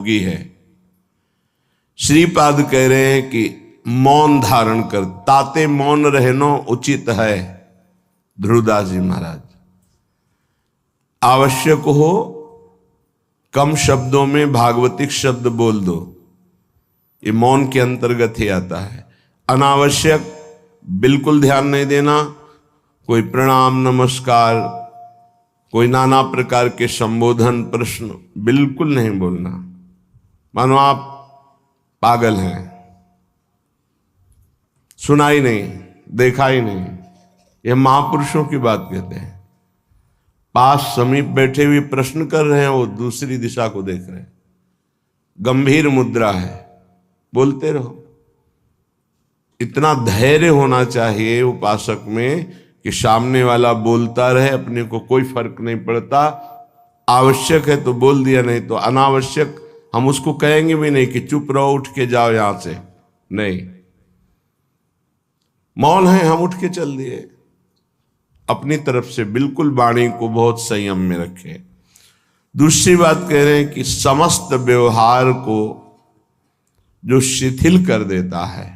योगी है। श्रीपाद कह रहे हैं कि मौन धारण कर, ताते मौन रहनो उचित है। ध्रुवदास जी महाराज, आवश्यक हो कम शब्दों में भागवतिक शब्द बोल दो, ये मौन के अंतर्गत ही आता है। अनावश्यक बिल्कुल ध्यान नहीं देना, कोई प्रणाम नमस्कार, कोई नाना प्रकार के संबोधन प्रश्न बिल्कुल नहीं बोलना, मानो आप पागल हैं, सुना ही नहीं, देखा ही नहीं। यह महापुरुषों की बात कहते हैं। पास समीप बैठे हुए प्रश्न कर रहे हैं, वो दूसरी दिशा को देख रहे हैं, गंभीर मुद्रा है, बोलते रहो। इतना धैर्य होना चाहिए उपासक में कि सामने वाला बोलता रहे, अपने को कोई फर्क नहीं पड़ता। आवश्यक है तो बोल दिया, नहीं तो अनावश्यक हम उसको कहेंगे भी नहीं कि चुप रहो, उठ के जाओ यहां से, नहीं। मौन है, हम उठ के चल दिए। अपनी तरफ से बिल्कुल वाणी को बहुत संयम में रखें। दूसरी बात कह रहे हैं कि समस्त व्यवहार को जो शिथिल कर देता है,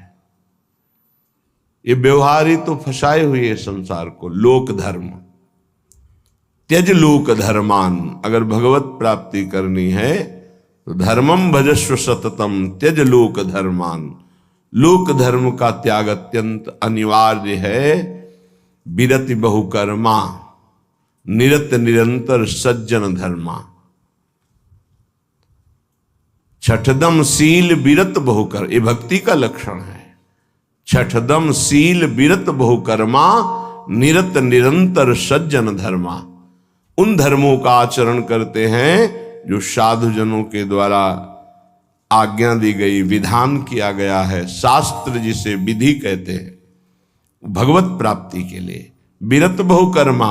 ये व्यवहार ही तो फंसाए हुए है संसार को। लोक धर्म, त्यज लोक धर्मान, अगर भगवत प्राप्ति करनी है तो धर्मम भजस्व सततम त्यज लोक धर्मान। लोक धर्म का त्याग अत्यंत अनिवार्य है। विरति बहुकर्मा निरत निरंतर सज्जन धर्मा। छठदम शील विरत बहुकर, ये भक्ति का लक्षण है। छठदम शील विरत बहुकर्मा निरत निरंतर सज्जन धर्मा। उन धर्मों का आचरण करते हैं जो साधुजनों के द्वारा आज्ञा दी गई, विधान किया गया है। शास्त्र जिसे विधि कहते हैं, भगवत प्राप्ति के लिए। विरत बहुकर्मा,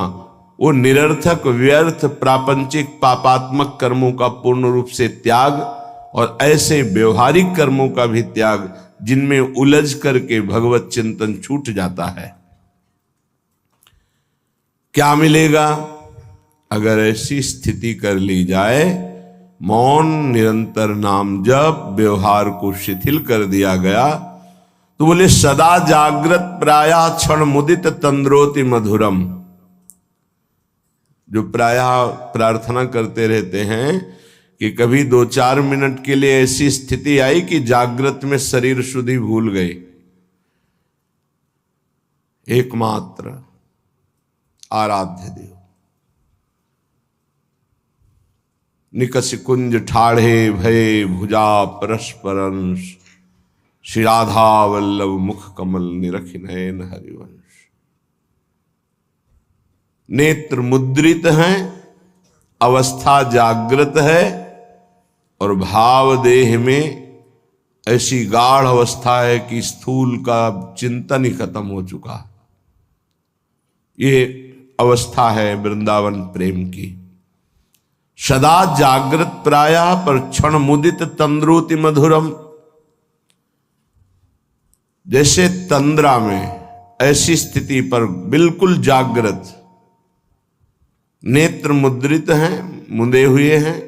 वो निरर्थक व्यर्थ प्रापंचिक पापात्मक कर्मों का पूर्ण रूप से त्याग, और ऐसे व्यवहारिक कर्मों का भी त्याग जिनमें उलझ करके भगवत चिंतन छूट जाता है। क्या मिलेगा अगर ऐसी स्थिति कर ली जाए? मौन, निरंतर नाम जप, व्यवहार को शिथिल कर दिया गया तो बोले सदा जागृत प्रायः क्षण मुदित तंद्रोति मधुरम। जो प्रायः प्रार्थना करते रहते हैं कि कभी 2-4 मिनट के लिए ऐसी स्थिति आई कि जागृत में शरीर शुद्धि भूल गई। एकमात्र आराध्य देव निकष कुंज ठाढ़े भय भुजा परस्परंश। श्री राधा वल्लभ मुख कमल निरखि नयन हरिवंश। नेत्र मुद्रित हैं, अवस्था जागृत है, और भाव देह में ऐसी गाढ़ अवस्था है कि स्थूल का चिंतन ही खत्म हो चुका। ये अवस्था है वृंदावन प्रेम की। सदा जागृत प्रायः पर क्षण मुदित तंद्रोति मधुरम। जैसे तंद्रा में, ऐसी स्थिति पर बिल्कुल जागृत, नेत्र मुद्रित हैं, मुंदे हुए हैं,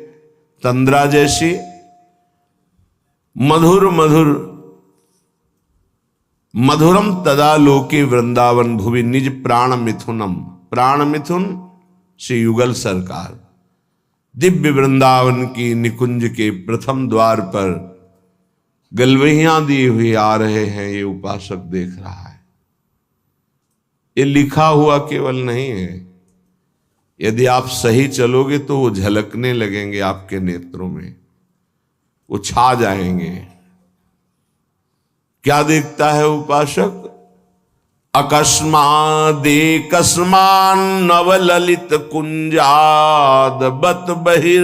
तंद्रा जैसी। मधुर मधुर मधुरम तदा लोके वृंदावन भुवि निज प्राण मिथुनम। प्राण मिथुन श्री युगल सरकार दिव्य वृंदावन की निकुंज के प्रथम द्वार पर गलवहियां दी हुई आ रहे हैं। ये उपासक देख रहा है। ये लिखा हुआ केवल नहीं है, यदि आप सही चलोगे तो वो झलकने लगेंगे आपके नेत्रों में, वो छा जाएंगे। क्या देखता है उपासक? अकस्मादेकस्मान नवललित कुंजाद बत बहिर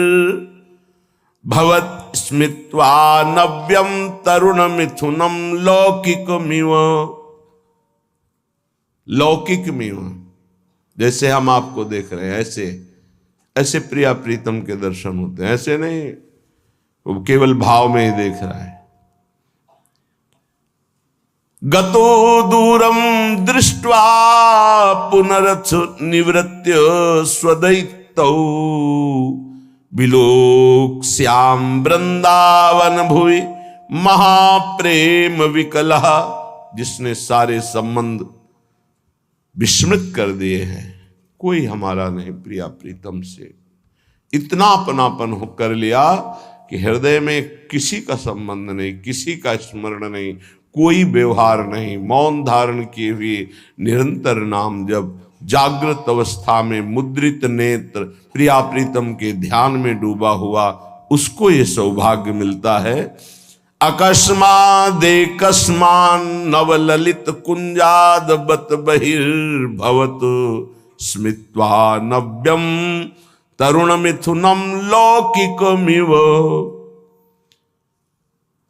भवत स्मित्वा नव्यम तरुण मिथुनम लौकिकमिव। लौकिकमिव, जैसे हम आपको देख रहे हैं ऐसे ऐसे प्रिया प्रीतम के दर्शन होते हैं। ऐसे नहीं, वो केवल भाव में ही देख रहा है। गतो दूरम दृष्ट्वा पुनरथ निवृत्य स्वदैतौ बिलोक श्याम वृंदावन भुवि महाप्रेम विकलः, जिसने सारे संबंध विस्मृत कर दिए हैं, कोई हमारा नहीं प्रिया प्रीतम से। इतना अपनापन हो कर लिया कि हृदय में किसी का संबंध नहीं, किसी का स्मरण नहीं, कोई व्यवहार नहीं, मौन धारण किए हुए निरंतर नाम जब, जागृत अवस्था में मुद्रित नेत्र प्रिया प्रीतम के ध्यान में डूबा हुआ, उसको ये सौभाग्य मिलता है। अकस्मादेकस्मान नवललित कुंजाद बत बहिर्भवत स्मित्वा नव्यम तरुण मिथुनम लौकिकमिव।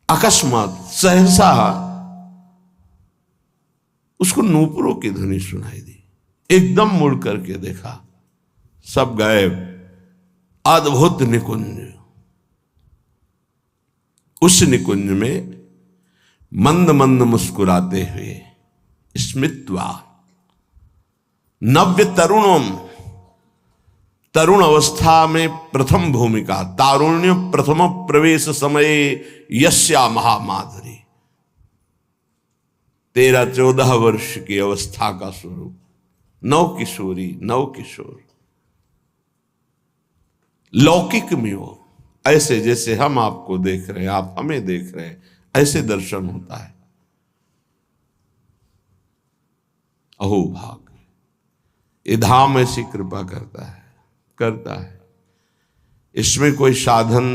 अकस्मात सहसा उसको नूपुरों की ध्वनि सुनाई दी, एकदम मुड़ करके देखा, सब गायब। अद्भुत निकुंज, उस निकुंज में मंद मंद मुस्कुराते हुए स्मित्वा नव्य तरुणम, तरुण अवस्था में प्रथम भूमिका, तारुण्य प्रथम प्रवेश समय यस्या महामाधुरी, 13-14 वर्ष की अवस्था का स्वरूप, नव किशोरी नव किशोर, लौकिक में हो, ऐसे जैसे हम आपको देख रहे हैं, आप हमें देख रहे हैं, ऐसे दर्शन होता है। अहो भाग, ये धाम ऐसी कृपा करता है। इसमें कोई साधन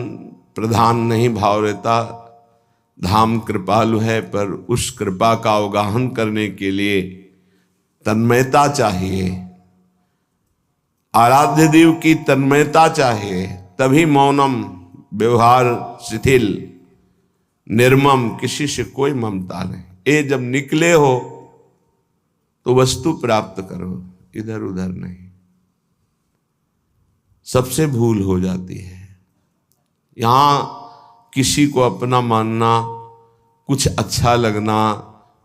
प्रधान नहीं भाव रहता। धाम कृपालु है, पर उस कृपा का अवगाहन करने के लिए तन्मयता चाहिए, आराध्य देव की तन्मयता चाहिए, तभी मौनम, व्यवहार शिथिल, निर्मम, किसी से कोई ममता नहीं। ये जब निकले हो तो वस्तु प्राप्त करो, इधर उधर नहीं। सबसे भूल हो जाती है। यहां किसी को अपना मानना, कुछ अच्छा लगना,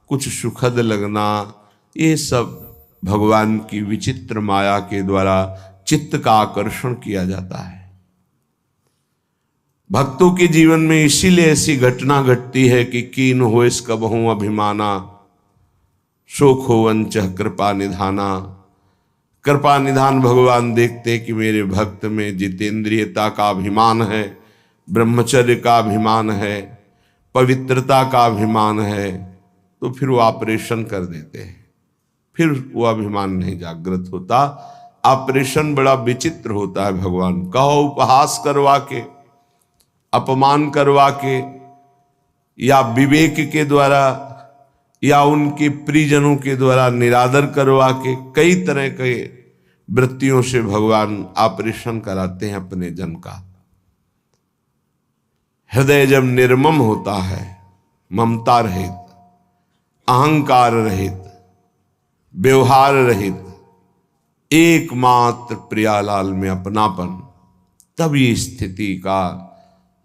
कुछ सुखद लगना, ये सब भगवान की विचित्र माया के द्वारा चित्त का आकर्षण किया जाता है। भक्तों के जीवन में इसीलिए ऐसी घटना घटती है कि कीन हो इस कबहू अभिमाना, शोक हो वंचह कृपा निधाना। कृपा निधान भगवान देखते कि मेरे भक्त में जितेंद्रियता का अभिमान है, ब्रह्मचर्य का अभिमान है, पवित्रता का अभिमान है, तो फिर वो ऑपरेशन कर देते हैं। फिर वो अभिमान नहीं जागृत होता। ऑपरेशन बड़ा विचित्र होता है। भगवान कहो उपहास करवा के, अपमान करवा के, या विवेक के द्वारा, या उनके परिजनों के द्वारा निरादर करवा के, कई तरह के वृत्तियों से भगवान ऑपरेशन कराते हैं अपने जन का। हृदय जब निर्मम होता है, ममता रहित, अहंकार रहित, व्यवहार रहित, एकमात्र प्रियालाल में अपनापन, तब ये स्थिति का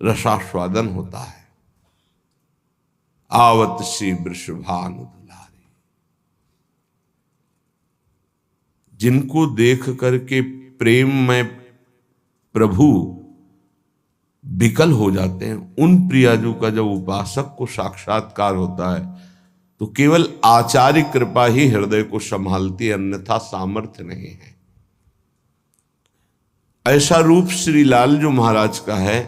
रसास्वादन होता है। आवत श्री वृषभानु दुलारी, जिनको देख करके प्रेम में प्रभु विकल हो जाते हैं, उन प्रियाजू का जब उपासक को साक्षात्कार होता है तो केवल आचार्य कृपा ही हृदय को संभालती है, अन्यथा सामर्थ्य नहीं है। ऐसा रूप श्री लालजू महाराज का है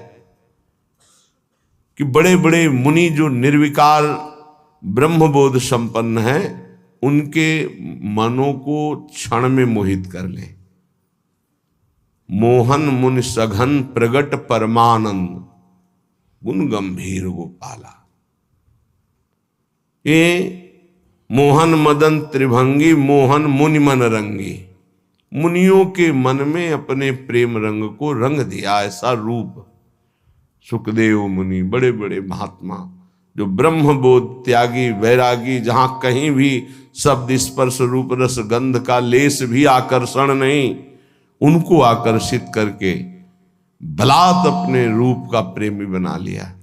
कि बड़े बड़े मुनि जो निर्विकार ब्रह्मबोध संपन्न हैं, उनके मनों को क्षण में मोहित कर ले। मोहन मुनि सघन प्रगट परमानंद, गुण गंभीर गोपाला। ये मोहन मदन त्रिभंगी, मोहन मुनि मन रंगी, मुनियों के मन में अपने प्रेम रंग को रंग दिया। ऐसा रूप सुखदेव मुनि, बड़े बड़े महात्मा जो ब्रह्मबोध त्यागी वैरागी, जहां कहीं भी शब्द स्पर्श रूप रस गंध का लेस भी आकर्षण नहीं, उनको आकर्षित करके बलात् अपने रूप का प्रेमी बना लिया।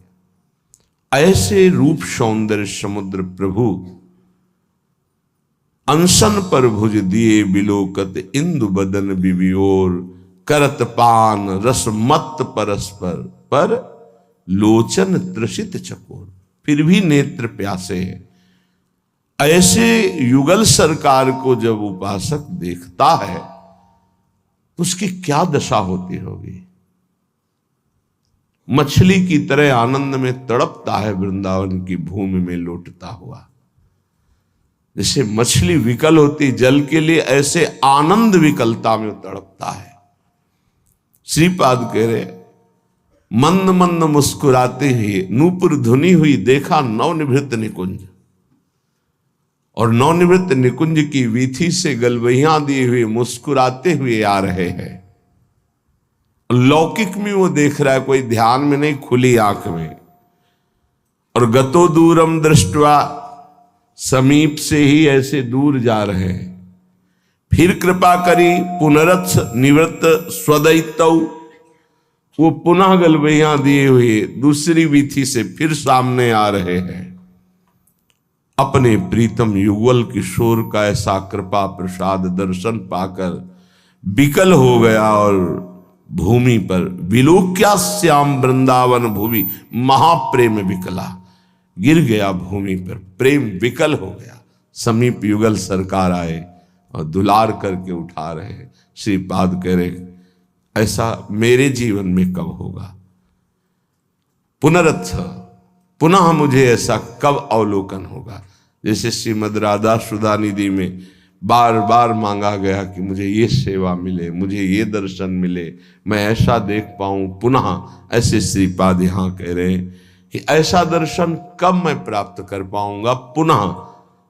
ऐसे रूप सौंदर्य समुद्र प्रभु अनशन पर भुज दिए बिलोकत इंदु बदन बिबियोर, करत पान रस मत परस्पर, पर लोचन तृषित चकोर, फिर भी नेत्र प्यासे हैं। ऐसे युगल सरकार को जब उपासक देखता है तो उसकी क्या दशा होती होगी। मछली की तरह आनंद में तड़पता है वृंदावन की भूमि में लौटता हुआ। जैसे मछली विकल होती जल के लिए, ऐसे आनंद विकलता में तड़पता है। श्रीपाद कह रहे, मंद मंद मुस्कुराते हुए नूपुर धुनी हुई देखा नवनिवृत्त निकुंज, और नवनिवृत्त निकुंज की वीथी से गलवहियां दिए हुए मुस्कुराते हुए आ रहे हैं। लौकिक में वो देख रहा है, कोई ध्यान में नहीं, खुली आंख में। और गतो दूरम दृष्टवा, समीप से ही ऐसे दूर जा रहे हैं। फिर कृपा करी पुनरथ निवृत्त स्वदैतौ, वो पुनः गलवहियां दिए हुए दूसरी वीथी से फिर सामने आ रहे हैं। अपने प्रीतम युगल किशोर का ऐसा कृपा प्रसाद दर्शन पाकर विकल हो गया और भूमि पर विलोक्या श्याम वृंदावन भूमि, महाप्रेम विकला, गिर गया भूमि पर, प्रेम विकल हो गया। समीप युगल सरकार आए और दुलार करके उठा रहे हैं। श्रीपाद कह रहे, ऐसा मेरे जीवन में कब होगा। पुनरथ, पुनः मुझे ऐसा कब अवलोकन होगा। जैसे श्रीमद राधा सुधा निधि में बार बार मांगा गया कि मुझे ये सेवा मिले, मुझे ये दर्शन मिले, मैं ऐसा देख पाऊं पुनः। ऐसे श्रीपाद यहां कह रहे हैं कि ऐसा दर्शन कब मैं प्राप्त कर पाऊंगा पुनः।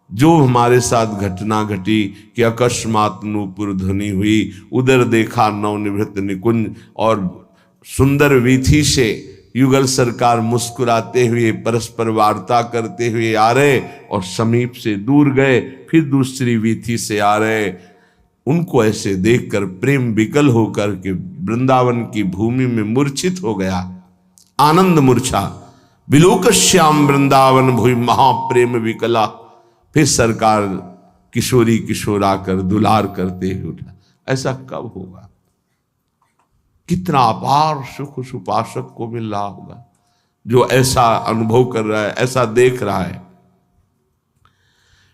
जो हमारे साथ घटना घटी कि अकस्मात नूपुर ध्वनि हुई, उधर देखा नवनिवृत्त निकुंज, और सुंदर वीथी से युगल सरकार मुस्कुराते हुए परस्पर वार्ता करते हुए आ रहे, और समीप से दूर गए, फिर दूसरी वीथी से आ रहे। उनको ऐसे देखकर प्रेम विकल होकर के वृंदावन की भूमि में मूर्छित हो गया। आनंद मूर्छा, विलोक श्याम वृंदावन भूमि महाप्रेम विकला। फिर सरकार किशोरी किशोर आकर दुलार करते हुए उठा। ऐसा कब होगा। कितना अपार सुख उस उपासक को मिल रहा होगा जो ऐसा अनुभव कर रहा है, ऐसा देख रहा है।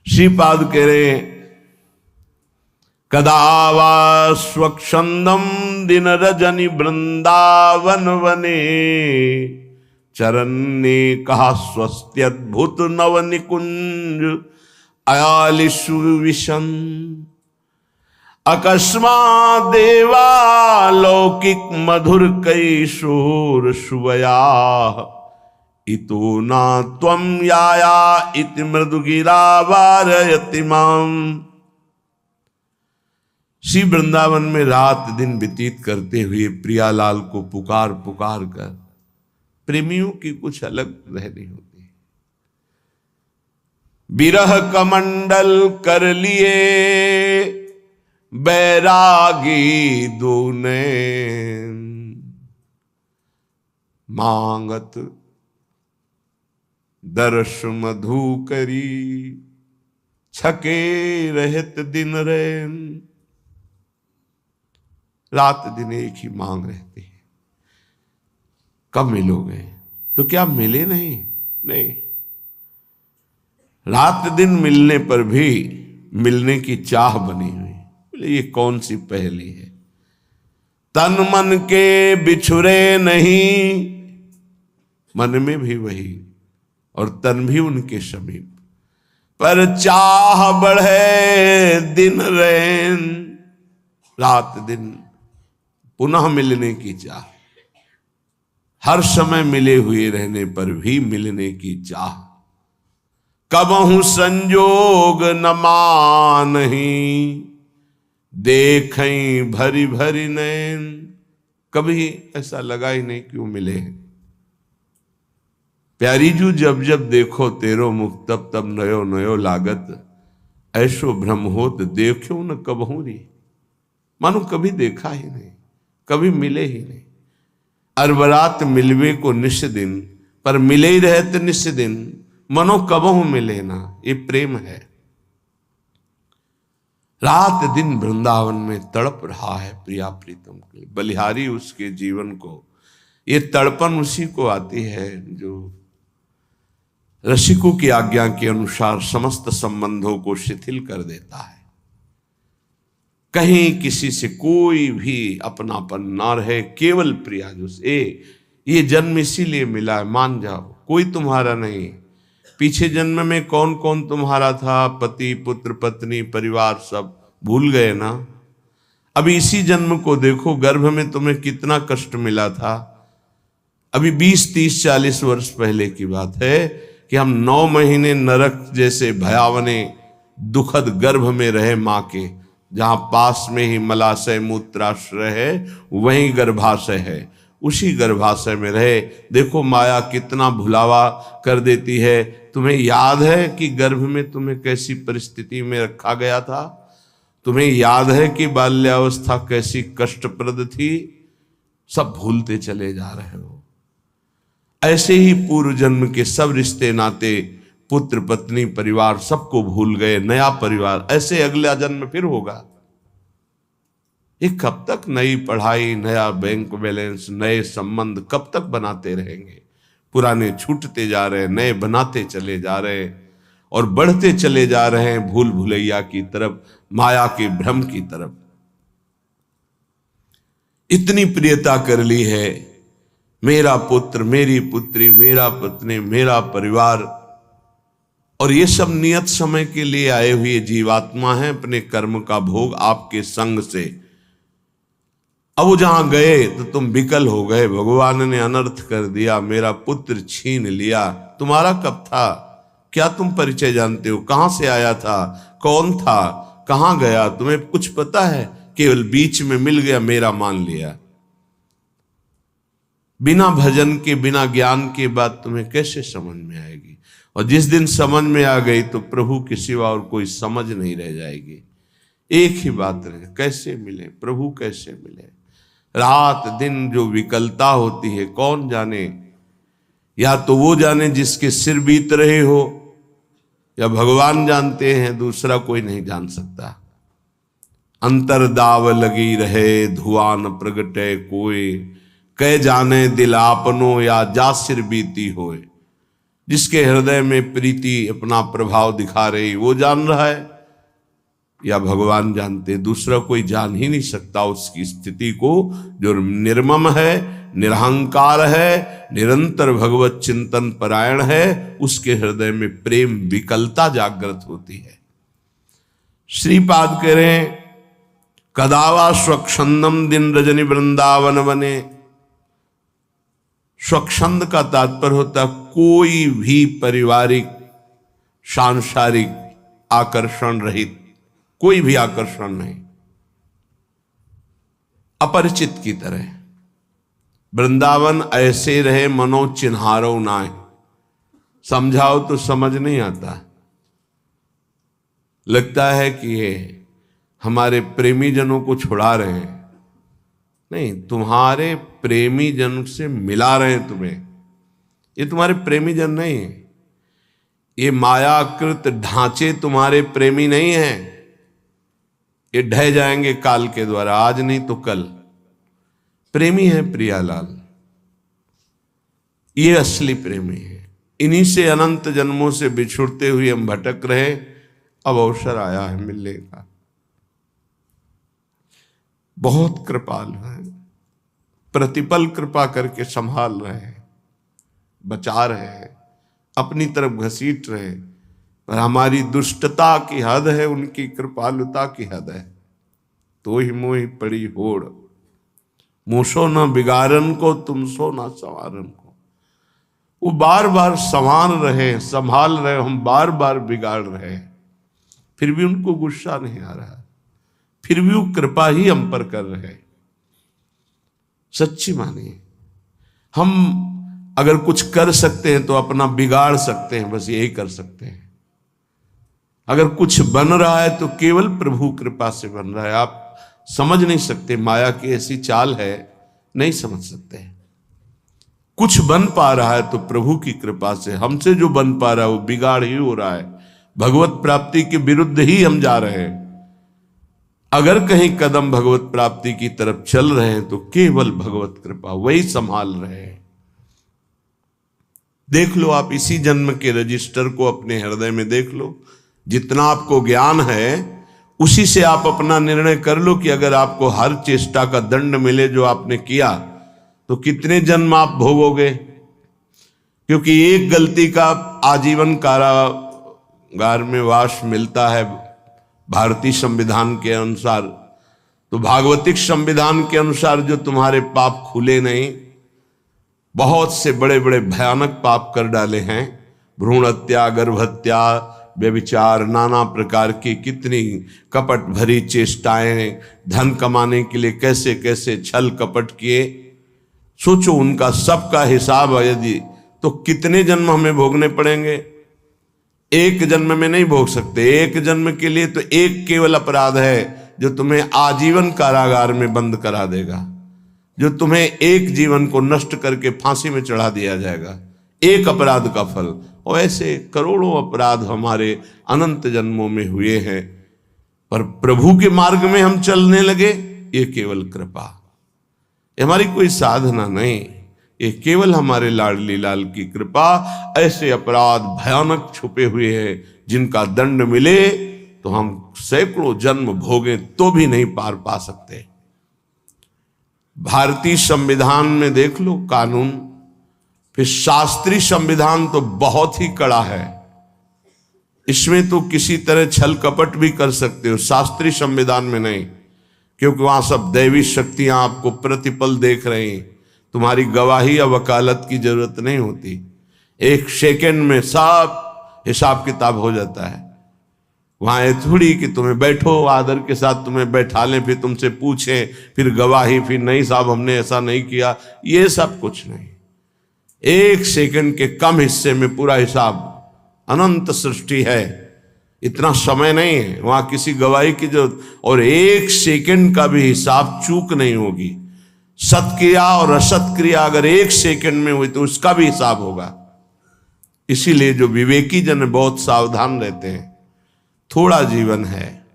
श्रीपाद कह रहे, कदा वा स्वच्छंदम दिन रजनी वृंदावन वने, चरण ने कहा स्वस्त्यद्भुत नव निकुंज अयालिशु विशन। अकस्मात् देवा लौकिक मधुर कैशोर शुभया, इतो ना त्वं याया इति मृदुगिरा वारयति माम। श्री वृंदावन में रात दिन व्यतीत करते हुए प्रियालाल को पुकार पुकार कर, प्रेमियों की कुछ अलग रहनी होती। विरह कमंडल कर लिए बैरागी दूने, मांगत दर्श मधु करी, छके रहत दिन रैन। रात दिन एक ही मांग रहती है, कब मिलोगे। तो क्या मिले नहीं। रात दिन मिलने पर भी मिलने की चाह बनी हुई। ये कौन सी पहेली है। तन मन के बिछुरे नहीं, मन में भी वही और तन भी उनके समीप, पर चाह बढ़े दिन रैन। रात दिन पुनः मिलने की चाह, हर समय मिले हुए रहने पर भी मिलने की चाह। कबहु संजोग न मानही, देखें भरी भरी नैन। कभी ऐसा लगा ही नहीं क्यों मिले हैं। प्यारी जू जब जब देखो तेरो मुख, तब तब नयो नयो लागत। ऐसो भ्रम होत देखो न कबहू री। मानो कभी देखा ही नहीं, कभी मिले ही नहीं। अरबरात मिलवे को निश दिन, पर मिले ही रहते निश दिन। मनो कबहू मिले ना, ये प्रेम है। रात दिन वृंदावन में तड़प रहा है प्रिया प्रीतम के लिए। बलिहारी उसके जीवन को, ये तड़पन उसी को आती है जो रसिकों की आज्ञा के अनुसार समस्त संबंधों को शिथिल कर देता है। कहीं किसी से कोई भी अपनापन ना रहे, केवल प्रिया जो से ये जन्म इसीलिए मिला है, मान जाओ, कोई तुम्हारा नहीं। पीछे जन्म में कौन कौन तुम्हारा था, पति पुत्र पत्नी परिवार सब भूल गए ना। अभी इसी जन्म को देखो, गर्भ में तुम्हें कितना कष्ट मिला था। अभी 20 30 40 वर्ष पहले की बात है कि हम 9 महीने नरक जैसे भयावने दुखद गर्भ में रहे माँ के, जहां पास में ही मलाशय मूत्राश्रय है, वहीं गर्भाशय है, उसी गर्भाशय में रहे। देखो माया कितना भुलावा कर देती है। तुम्हें याद है कि गर्भ में तुम्हें कैसी परिस्थिति में रखा गया था? तुम्हें याद है कि बाल्यावस्था कैसी कष्टप्रद थी? सब भूलते चले जा रहे हो। ऐसे ही पूर्व जन्म के सब रिश्ते नाते, पुत्र पत्नी परिवार सबको भूल गए। नया परिवार, ऐसे अगला जन्म फिर होगा। ये कब तक नई पढ़ाई, नया बैंक बैलेंस, नए संबंध कब तक बनाते रहेंगे? पुराने छूटते जा रहे, नए बनाते चले जा रहे और बढ़ते चले जा रहे हैं भूल भुलैया की तरफ, माया के भ्रम की तरफ। इतनी प्रियता कर ली है, मेरा पुत्र, मेरी पुत्री, मेरा पत्नी, मेरा परिवार, और ये सब नियत समय के लिए आए हुए जीवात्मा हैं, अपने कर्म का भोग आपके संग से। अब वो जहां गए तो तुम विकल हो गए, भगवान ने अनर्थ कर दिया, मेरा पुत्र छीन लिया। तुम्हारा कब था? क्या तुम परिचय जानते हो? कहां से आया था? कौन था? कहां गया? तुम्हें कुछ पता है? केवल बीच में मिल गया, मेरा मान लिया। बिना भजन के, बिना ज्ञान के बात तुम्हें कैसे समझ में आएगी? और जिस दिन समझ में आ गई तो प्रभु के सिवा और कोई समझ नहीं रह जाएगी। एक ही बात रहे, कैसे मिले प्रभु, कैसे मिले? रात दिन जो विकलता होती है, कौन जाने? या तो वो जाने जिसके सिर बीत रहे हो, या भगवान जानते हैं, दूसरा कोई नहीं जान सकता। अंतरदाव लगी रहे, धुआं न प्रगटे कोई, कह जाने दिल आपनो या जा सिर बीती होए। जिसके हृदय में प्रीति अपना प्रभाव दिखा रही, वो जान रहा है या भगवान जानते? दूसरा कोई जान ही नहीं सकता उसकी स्थिति को। जो निर्मम है, निरहंकार है, निरंतर भगवत चिंतन परायण है, उसके हृदय में प्रेम विकलता जागृत होती है। श्रीपाद कह रहे हैं, कदावा स्वच्छंदम दिन रजनी वृंदावन बने। स्वच्छंद का तात्पर्य होता कोई भी पारिवारिक सांसारिक आकर्षण रहित, कोई भी आकर्षण नहीं, अपरिचित की तरह। वृंदावन ऐसे रहे मनो चिन्हारो नाय। समझाओ तो समझ नहीं आता, लगता है कि ये हमारे प्रेमी जनों को छुड़ा रहे हैं। नहीं, तुम्हारे प्रेमी जन से मिला रहे हैं तुम्हें। ये तुम्हारे प्रेमी जन नहीं है, ये मायाकृत ढांचे तुम्हारे प्रेमी नहीं हैं। ये ढह जाएंगे काल के द्वारा, आज नहीं तो कल। प्रेमी है प्रियालाल, ये असली प्रेमी है। इन्हीं से अनंत जन्मों से बिछुड़ते हुए हम भटक रहे, अब अवसर आया है मिलने का। बहुत कृपालु है, प्रतिपल कृपा करके संभाल रहे हैं, बचा रहे हैं, अपनी तरफ घसीट रहे हैं। पर हमारी दुष्टता की हद है, उनकी कृपालुता की हद है। तो ही मोहि पड़ी होड़, मूसो न बिगाड़न को, तुम सो न संवारन को। वो बार बार संवार रहे, संभाल रहे, हम बार बार बिगाड़ रहे, फिर भी उनको गुस्सा नहीं आ रहा, फिर भी वो कृपा ही हम पर कर रहे। सच्ची मानिए, हम अगर कुछ कर सकते हैं तो अपना बिगाड़ सकते हैं, बस यही कर सकते हैं। अगर कुछ बन रहा है तो केवल प्रभु कृपा से बन रहा है। आप समझ नहीं सकते, माया की ऐसी चाल है, नहीं समझ सकते। कुछ बन पा रहा है तो प्रभु की कृपा से। हमसे जो बन पा रहा है वो बिगाड़ ही हो रहा है, भगवत प्राप्ति के विरुद्ध ही हम जा रहे हैं। अगर कहीं कदम भगवत प्राप्ति की तरफ चल रहे हैं तो केवल भगवत कृपा वही संभाल रहे हैं। देख लो आप इसी जन्म के रजिस्टर को अपने हृदय में देख लो, जितना आपको ज्ञान है उसी से आप अपना निर्णय कर लो कि अगर आपको हर चेष्टा का दंड मिले जो आपने किया तो कितने जन्म आप भोगोगे। क्योंकि एक गलती का आजीवन कारागार में वास मिलता है भारतीय संविधान के अनुसार, तो भागवतिक संविधान के अनुसार जो तुम्हारे पाप खुले नहीं, बहुत से बड़े बड़े भयानक पाप कर डाले हैं, भ्रूण हत्या, गर्भ हत्या, व्यभिचार, नाना प्रकार की कितनी कपट भरी चेष्टाएं, धन कमाने के लिए कैसे कैसे छल कपट किए, सोचो उनका सबका हिसाब यदि तो कितने जन्म हमें भोगने पड़ेंगे। एक जन्म में नहीं भोग सकते। एक जन्म के लिए तो एक केवल अपराध है जो तुम्हें आजीवन कारागार में बंद करा देगा, जो तुम्हें एक जीवन को नष्ट करके फांसी में चढ़ा दिया जाएगा, एक अपराध का फल। और ऐसे करोड़ों अपराध हमारे अनंत जन्मों में हुए हैं, पर प्रभु के मार्ग में हम चलने लगे, ये केवल कृपा, ये हमारी कोई साधना नहीं, ये केवल हमारे लाडली लाल की कृपा। ऐसे अपराध भयानक छुपे हुए हैं जिनका दंड मिले तो हम सैकड़ों जन्म भोगे तो भी नहीं पार पा सकते। भारतीय संविधान में देख लो कानून, फिर शास्त्रीय संविधान तो बहुत ही कड़ा है, इसमें तो किसी तरह छल कपट भी कर सकते हो, शास्त्रीय संविधान में नहीं, क्योंकि वहां सब दैवी शक्तियां आपको प्रतिपल देख रही, तुम्हारी गवाही या वकालत की जरूरत नहीं होती, एक सेकंड में सब हिसाब किताब हो जाता है। वहां ये थोड़ी कि तुम्हें बैठो आदर के साथ तुम्हें बैठा लें, फिर तुमसे पूछें, फिर गवाही, फिर नहीं साहब हमने ऐसा नहीं किया, ये सब कुछ नहीं। एक सेकंड के कम हिस्से में पूरा हिसाब, अनंत सृष्टि है, इतना समय नहीं है वहां किसी गवाही की जरूरत, और एक सेकंड का भी हिसाब चूक नहीं होगी। सत्क्रिया और असत क्रिया अगर एक सेकंड में हुई तो उसका भी हिसाब होगा। इसीलिए जो विवेकी जन बहुत सावधान रहते हैं, थोड़ा जीवन है,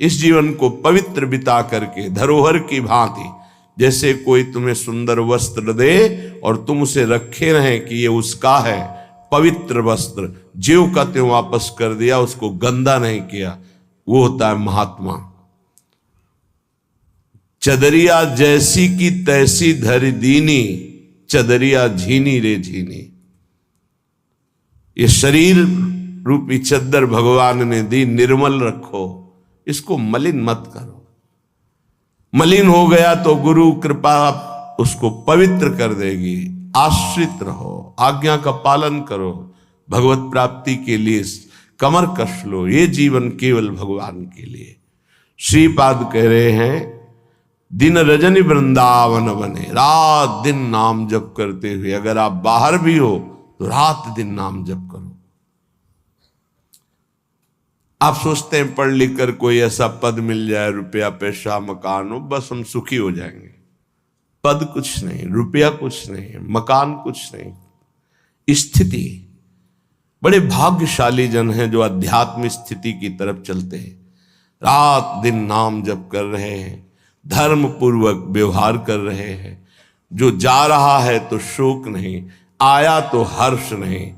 इस जीवन को पवित्र बिता करके धरोहर की भांति, जैसे कोई तुम्हें सुंदर वस्त्र दे और तुम उसे रखे रहें कि ये उसका है, पवित्र वस्त्र, ज्यों का त्यों वापस कर दिया, उसको गंदा नहीं किया, वो होता है महात्मा। चदरिया जैसी की तैसी धरी दीनी, चदरिया झीनी रे झीनी। ये शरीर रूपी चद्दर भगवान ने दी, निर्मल रखो, इसको मलिन मत करो। मलिन हो गया तो गुरु कृपा उसको पवित्र कर देगी। आश्रित रहो, आज्ञा का पालन करो, भगवत प्राप्ति के लिए कमर कस लो, ये जीवन केवल भगवान के लिए। श्रीपाद कह रहे हैं, दिन रजनी वृंदावन बने, रात दिन नाम जप करते हुए, अगर आप बाहर भी हो तो रात दिन नाम जप करो। आप सोचते हैं पढ़ लिख कर कोई ऐसा पद मिल जाए, रुपया पैसा मकान हो, बस हम सुखी हो जाएंगे। पद कुछ नहीं, रुपया कुछ नहीं, मकान कुछ नहीं, स्थिति। बड़े भाग्यशाली जन हैं जो अध्यात्म स्थिति की तरफ चलते हैं, रात दिन नाम जप कर रहे हैं, धर्म पूर्वक व्यवहार कर रहे हैं। जो जा रहा है तो शोक नहीं, आया तो हर्ष नहीं,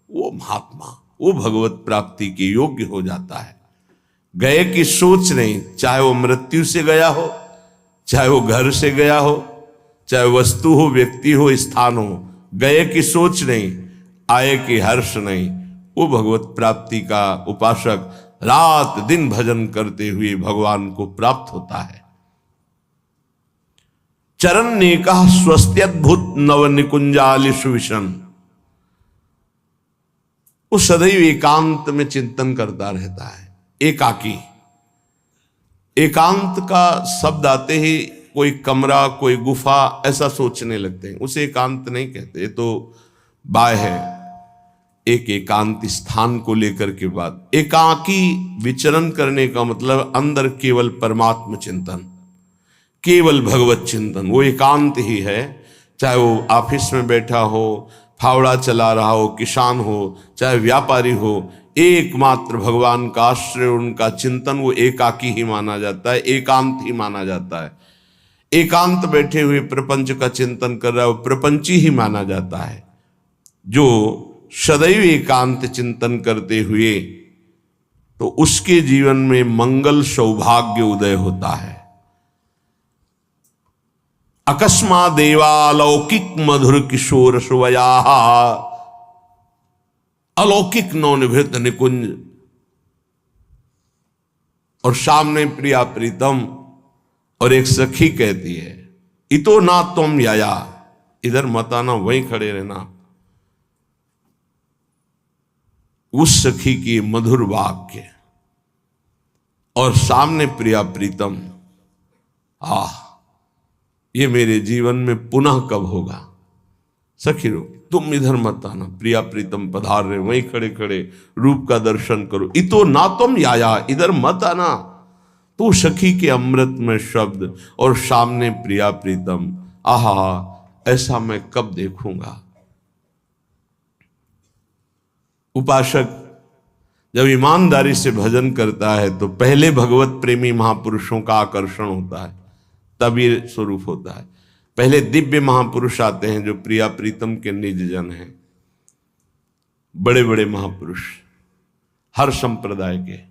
वो महात्मा, वो भगवत प्राप्ति के योग्य हो जाता है। गए की सोच नहीं, चाहे वो मृत्यु से गया हो, चाहे वो घर से गया हो, चाहे वस्तु हो, व्यक्ति हो, स्थान हो, गए की सोच नहीं, आए की हर्ष नहीं, वो भगवत प्राप्ति का उपासक रात दिन भजन करते हुए भगवान को प्राप्त होता है। चरण ने कहा स्वस्त्यद्भुत नव निकुंजालि सुविशन, वो सदैव एकांत में चिंतन करता रहता है। एकाकी, एकांत का शब्द आते ही कोई कमरा, कोई गुफा ऐसा सोचने लगते हैं, उसे एकांत नहीं कहते, तो बाय है एक एकांत स्थान को लेकर के बात। एकाकी विचरण करने का मतलब अंदर केवल परमात्म चिंतन, केवल भगवत चिंतन, वो एकांत ही है। चाहे वो ऑफिस में बैठा हो, फावड़ा चला रहा हो, किसान हो, चाहे व्यापारी हो, एकमात्र भगवान का आश्रय, उनका चिंतन, वो एकाकी ही माना जाता है, एकांत ही माना जाता है। एकांत बैठे हुए प्रपंच का चिंतन कर रहा है वो प्रपंची ही माना जाता है। जो सदैव एकांत चिंतन करते हुए, तो उसके जीवन में मंगल सौभाग्य उदय होता है। अकस्मा देवालौकिक मधुर किशोर सुवया, अलौकिक नवनिभृत निकुंज, और सामने प्रिया प्रीतम, और एक सखी कहती है इतो ना तुम याया, इधर मत आना, वहीं खड़े रहना। उस सखी की मधुर वाक्य और सामने प्रिया प्रीतम, ये मेरे जीवन में पुनः कब होगा। सखी रो, तुम इधर मत आना, प्रिया प्रीतम पधार रहे, वहीं खड़े खड़े रूप का दर्शन करो। इतो ना तुम याया, इधर मत आना। तो सखी के अमृत में शब्द और सामने प्रिया प्रीतम, आहा, ऐसा मैं कब देखूंगा। उपासक जब ईमानदारी से भजन करता है तो पहले भगवत प्रेमी महापुरुषों का आकर्षण होता है, तब ये स्वरूप होता है। पहले दिव्य महापुरुष आते हैं जो प्रिया प्रीतम के निज जन हैं, बड़े बड़े महापुरुष हर संप्रदाय के।